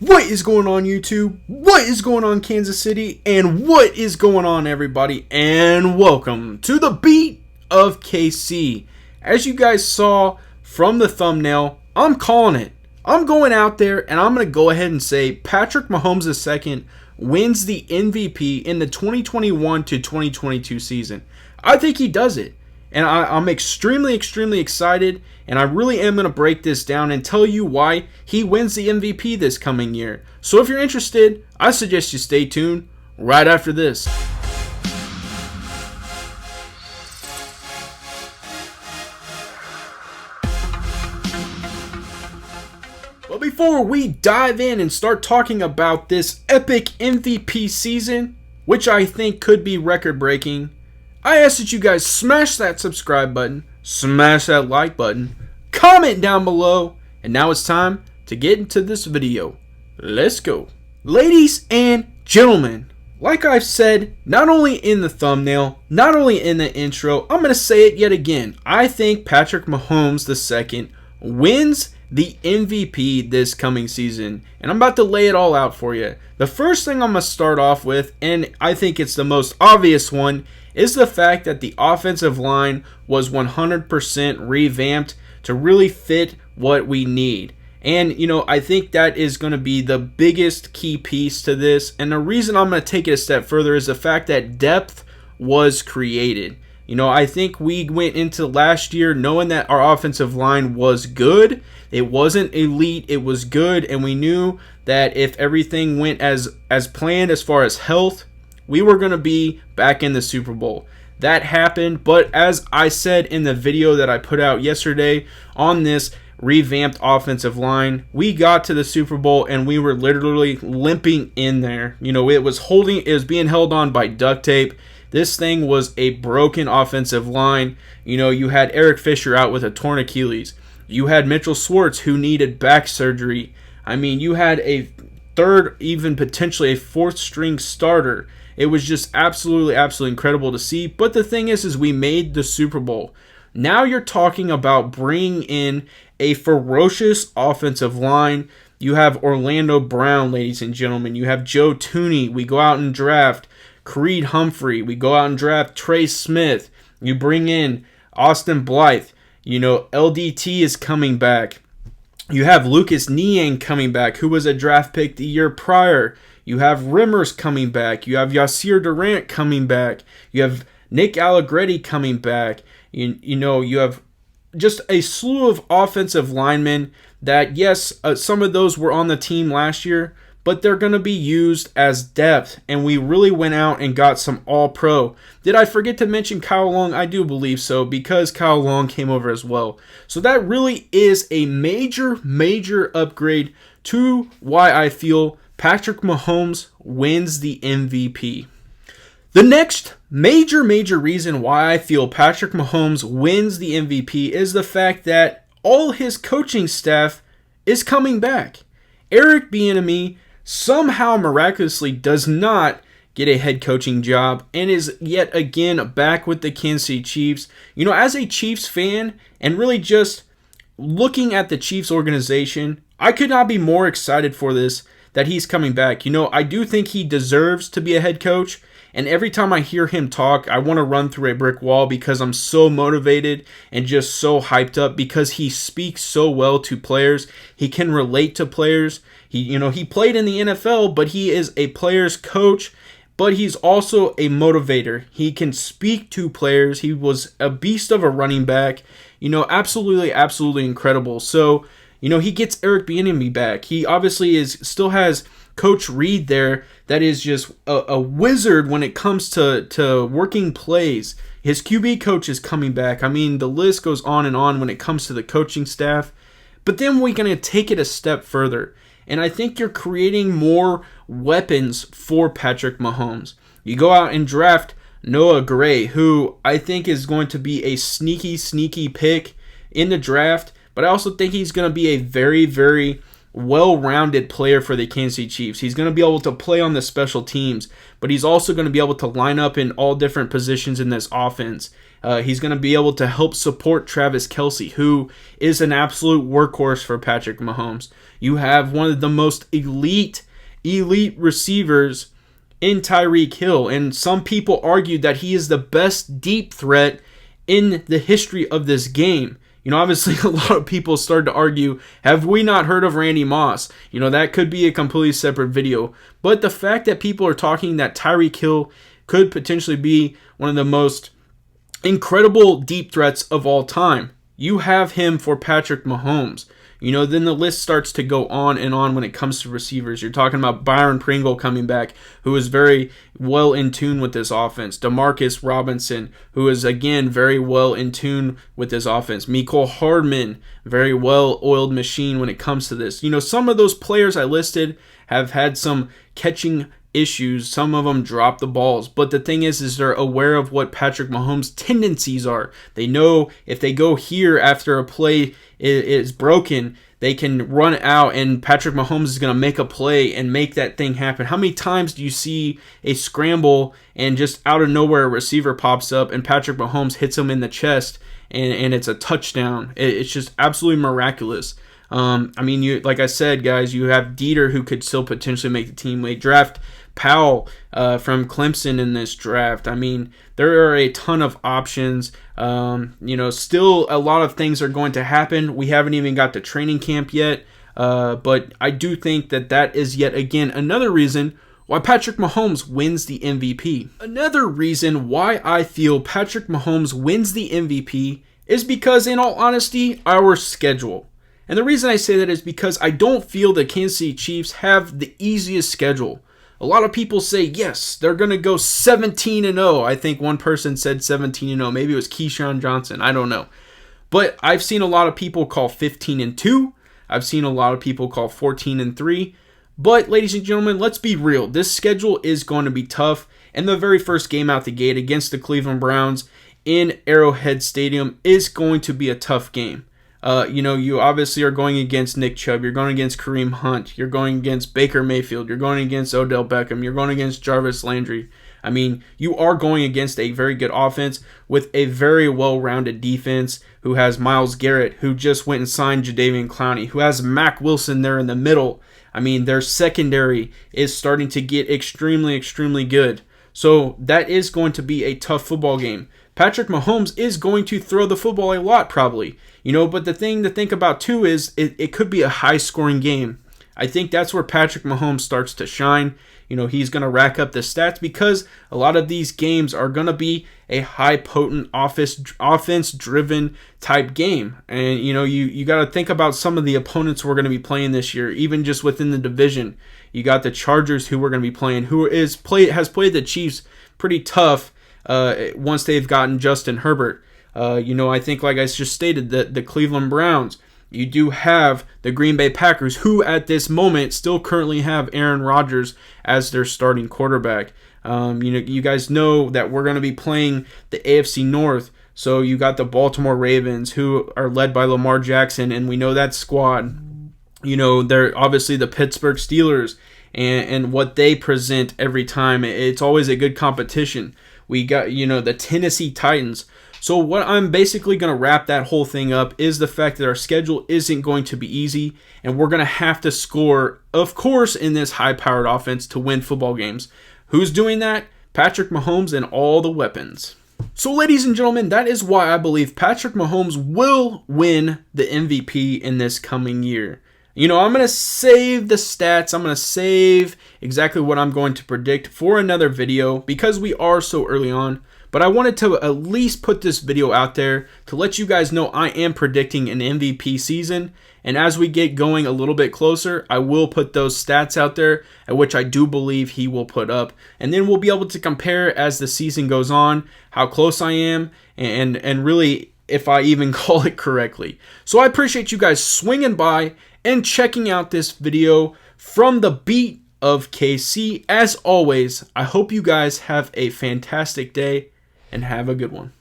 What is going on, YouTube? What is going on, Kansas City? And what is going on, everybody? And welcome to the Beat of KC. As you guys saw from the thumbnail, I'm calling it. I'm going out there and I'm going to go ahead and say Patrick Mahomes II wins the MVP in the 2021 to 2022 season. I think he does it. And I'm extremely excited, and I really am going to break this down and tell you why he wins the MVP this coming year. So if you're interested, I suggest you stay tuned right after this. But before we dive in and start talking about this epic MVP season, which I think could be record-breaking, I ask that you guys smash that subscribe button, smash that like button, comment down below, and now it's time to get into this video. Let's go. Ladies and gentlemen, like I've said, not only in the thumbnail, not only in the intro, I'm going to say it yet again. I think Patrick Mahomes II wins the MVP this coming season, and I'm about to lay it all out for you. The first thing I'm going to start off with, and I think it's the most obvious one, is the fact that the offensive line was 100% revamped to really fit what we need. And, I think that is going to be the biggest key piece to this. And the reason I'm going to take it a step further is the fact that depth was created. I think we went into last year knowing that our offensive line was good. It wasn't elite, it was good. And we knew that if everything went as planned as far as health, we were going to be back in the Super Bowl. That happened, but as I said in the video that I put out yesterday on this revamped offensive line, we got to the Super Bowl and we were literally limping in there. It was being held on by duct tape. This thing was a broken offensive line. You had Eric Fisher out with a torn Achilles. You had Mitchell Schwartz who needed back surgery. You had a third, even potentially a fourth string starter. It was just absolutely incredible to see. But the thing is we made the Super Bowl. Now you're talking about bringing in a ferocious offensive line. You have Orlando Brown, ladies and gentlemen. You have Joe Thuney. We go out and draft Creed Humphrey. We go out and draft Trey Smith. You bring in Austin Blythe. LDT is coming back. You have Lucas Niang coming back, who was a draft pick the year prior. You have Rimmers coming back. You have Yasir Durant coming back. You have Nick Allegretti coming back. You have just a slew of offensive linemen that, yes, some of those were on the team last year, but they're going to be used as depth. And we really went out and got some all-pro. Did I forget to mention Kyle Long? I do believe so, because Kyle Long came over as well. So that really is a major upgrade to why I feel Patrick Mahomes wins the MVP. The next major reason why I feel Patrick Mahomes wins the MVP is the fact that all his coaching staff is coming back. Eric Bieniemy somehow miraculously does not get a head coaching job and is yet again back with the Kansas City Chiefs. As a Chiefs fan and really just looking at the Chiefs organization, I could not be more excited for this, that he's coming back. I do think he deserves to be a head coach, and every time I hear him talk, I want to run through a brick wall because I'm so motivated and just so hyped up because he speaks so well to players. He can relate to players. He played in the NFL, but he is a player's coach, but he's also a motivator. He can speak to players. He was a beast of a running back. Absolutely incredible. So, he gets Eric Bieniemy back. He obviously still has Coach Reid there that is just a wizard when it comes to working plays. His QB coach is coming back. The list goes on and on when it comes to the coaching staff. But then we're going to take it a step further. And I think you're creating more weapons for Patrick Mahomes. You go out and draft Noah Gray, who I think is going to be a sneaky pick in the draft. But I also think he's going to be a very well-rounded player for the Kansas City Chiefs. He's going to be able to play on the special teams, but he's also going to be able to line up in all different positions in this offense. He's going to be able to help support Travis Kelce, who is an absolute workhorse for Patrick Mahomes. You have one of the most elite receivers in Tyreek Hill, and some people argued that he is the best deep threat in the history of this game. Obviously a lot of people started to argue, have we not heard of Randy Moss? That could be a completely separate video. But the fact that people are talking that Tyreek Hill could potentially be one of the most incredible deep threats of all time, you have him for Patrick Mahomes. Then the list starts to go on and on when it comes to receivers. You're talking about Byron Pringle coming back, who is very well in tune with this offense. Demarcus Robinson, who is, again, very well in tune with this offense. Mecole Hardman, very well-oiled machine when it comes to this. Some of those players I listed have had some catching issues. Some of them drop the balls. But the thing is they're aware of what Patrick Mahomes' tendencies are. They know if they go here after a play is broken, they can run out and Patrick Mahomes is going to make a play and make that thing happen. How many times do you see a scramble and just out of nowhere a receiver pops up and Patrick Mahomes hits him in the chest and it's a touchdown? It's just absolutely miraculous. Like I said, guys, you have Dieter, who could still potentially make the team. They draft Powell from Clemson in this draft. There are a ton of options. Still a lot of things are going to happen. We haven't even got to training camp yet. But I do think that is yet again another reason why Patrick Mahomes wins the MVP. Another reason why I feel Patrick Mahomes wins the MVP is because, in all honesty, our schedule. And the reason I say that is because I don't feel the Kansas City Chiefs have the easiest schedule. A lot of people say, yes, they're going to go 17-0. I think one person said 17-0. Maybe it was Keyshawn Johnson. I don't know. But I've seen a lot of people call 15-2. I've seen a lot of people call 14-3. But, ladies and gentlemen, let's be real. This schedule is going to be tough. And the very first game out the gate against the Cleveland Browns in Arrowhead Stadium is going to be a tough game. You obviously are going against Nick Chubb. You're going against Kareem Hunt. You're going against Baker Mayfield. You're going against Odell Beckham. You're going against Jarvis Landry. You are going against a very good offense with a very well-rounded defense who has Myles Garrett, who just went and signed Jadeveon Clowney, who has Mack Wilson there in the middle. Their secondary is starting to get extremely, extremely good. So that is going to be a tough football game. Patrick Mahomes is going to throw the football a lot, probably. But the thing to think about, too, is it could be a high-scoring game. I think that's where Patrick Mahomes starts to shine. He's going to rack up the stats because a lot of these games are going to be a high-potent offense-driven type game. And, you got to think about some of the opponents we're going to be playing this year, even just within the division. You got the Chargers, who we're going to be playing, who has played the Chiefs pretty tough once they've gotten Justin Herbert. I think, like I just stated, the Cleveland Browns. You do have the Green Bay Packers, who at this moment still currently have Aaron Rodgers as their starting quarterback. You guys know that we're going to be playing the AFC North. So you got the Baltimore Ravens, who are led by Lamar Jackson, and we know that squad. They're obviously the Pittsburgh Steelers and what they present every time. It's always a good competition. We got, the Tennessee Titans. So what I'm basically going to wrap that whole thing up is the fact that our schedule isn't going to be easy, and we're going to have to score, of course, in this high-powered offense to win football games. Who's doing that? Patrick Mahomes and all the weapons. So, ladies and gentlemen, that is why I believe Patrick Mahomes will win the MVP in this coming year. I'm going to save the stats. I'm going to save exactly what I'm going to predict for another video because we are so early on. But I wanted to at least put this video out there to let you guys know I am predicting an MVP season. And as we get going a little bit closer, I will put those stats out there, at which I do believe he will put up. And then we'll be able to compare as the season goes on, how close I am, and really if I even call it correctly. So I appreciate you guys swinging by and checking out this video from the beat of KC. As always, I hope you guys have a fantastic day and have a good one.